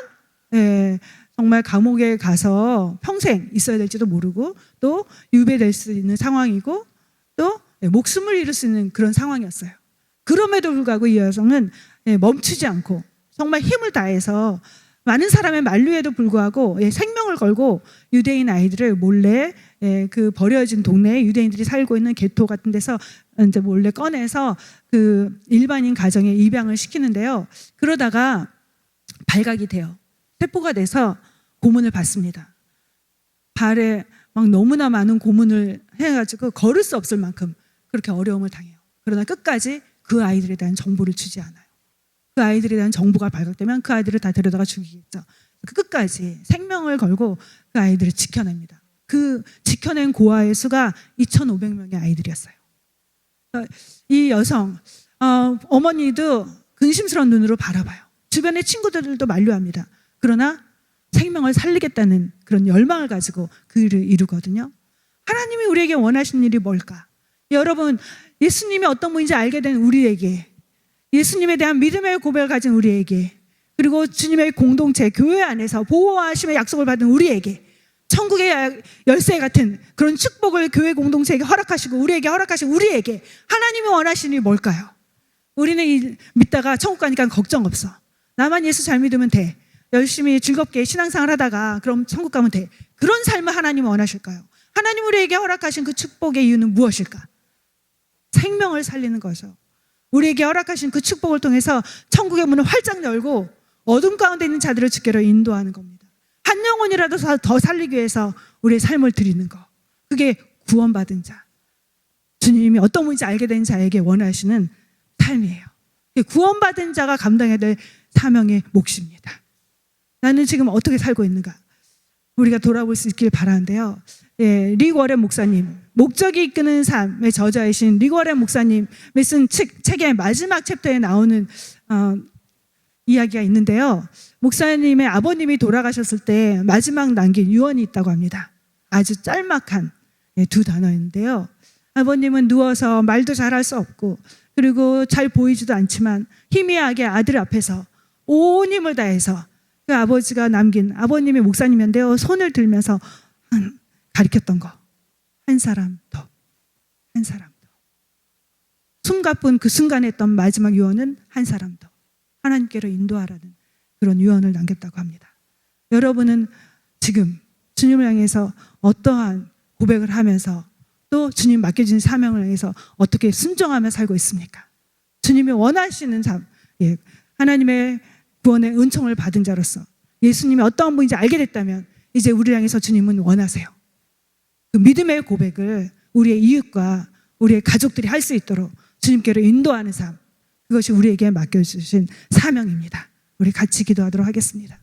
정말 감옥에 가서 평생 있어야 될지도 모르고 또 유배될 수 있는 상황이고 또 목숨을 잃을 수 있는 그런 상황이었어요. 그럼에도 불구하고 이 여성은 멈추지 않고 정말 힘을 다해서 많은 사람의 만류에도 불구하고 생명을 걸고 유대인 아이들을 몰래 그 버려진 동네에 유대인들이 살고 있는 게토 같은 데서 이제 몰래 꺼내서 그 일반인 가정에 입양을 시키는데요. 그러다가 발각이 돼요. 세포가 돼서 고문을 받습니다. 발에 막 너무나 많은 고문을 해가지고 걸을 수 없을 만큼 그렇게 어려움을 당해요. 그러나 끝까지 그 아이들에 대한 정보를 주지 않아요. 그 아이들에 대한 정보가 발각되면 그 아이들을 다 데려다가 죽이겠죠. 끝까지 생명을 걸고 그 아이들을 지켜냅니다. 그 지켜낸 고아의 수가 2,500명의 아이들이었어요. 이 여성, 어머니도 근심스러운 눈으로 바라봐요. 주변의 친구들도 만류합니다. 그러나 생명을 살리겠다는 그런 열망을 가지고 그 일을 이루거든요. 하나님이 우리에게 원하시는 일이 뭘까? 여러분, 예수님이 어떤 분인지 알게 된 우리에게, 예수님에 대한 믿음의 고백을 가진 우리에게, 그리고 주님의 공동체, 교회 안에서 보호하심의 약속을 받은 우리에게 천국의 열쇠 같은 그런 축복을 교회 공동체에게 허락하시고 우리에게 허락하시고 우리에게 하나님이 원하시는 일이 뭘까요? 우리는 믿다가 천국 가니까 걱정 없어. 나만 예수 잘 믿으면 돼. 열심히 즐겁게 신앙생활 하다가 그럼 천국 가면 돼. 그런 삶을 하나님은 원하실까요? 하나님 우리에게 허락하신 그 축복의 이유는 무엇일까? 생명을 살리는 거죠. 우리에게 허락하신 그 축복을 통해서 천국의 문을 활짝 열고 어둠 가운데 있는 자들을 주께로 인도하는 겁니다. 한 영혼이라도 더 살리기 위해서 우리의 삶을 드리는 거. 그게 구원받은 자, 주님이 어떤 분인지 알게 된 자에게 원하시는 삶이에요. 구원받은 자가 감당해야 될 사명의 몫입니다. 나는 지금 어떻게 살고 있는가? 우리가 돌아볼 수 있길 바라는데요. 릭 워렌 목사님, 목적이 이끄는 삶의 저자이신 릭 워렌 목사님이 쓴 책의 마지막 챕터에 나오는 이야기가 있는데요. 목사님의 아버님이 돌아가셨을 때 마지막 남긴 유언이 있다고 합니다. 아주 짤막한 두 단어인데요. 아버님은 누워서 말도 잘할 수 없고 그리고 잘 보이지도 않지만 희미하게 아들 앞에서 온 힘을 다해서 그 아버지가 남긴, 아버님이 목사님인데요, 손을 들면서 가리켰던 거. 한 사람 더, 한 사람 더. 숨가쁜 그 순간에 했던 마지막 유언은 한 사람 더. 하나님께로 인도하라는 그런 유언을 남겼다고 합니다. 여러분은 지금 주님을 향해서 어떠한 고백을 하면서 또 주님 맡겨진 사명을 향해서 어떻게 순종하며 살고 있습니까? 주님이 원하시는 삶, 하나님의 구원의 은총을 받은 자로서 예수님이 어떠한 분인지 알게 됐다면 이제 우리를 향해서 주님은 원하세요. 그 믿음의 고백을 우리의 이웃과 우리의 가족들이 할 수 있도록 주님께로 인도하는 삶, 그것이 우리에게 맡겨주신 사명입니다. 우리 같이 기도하도록 하겠습니다.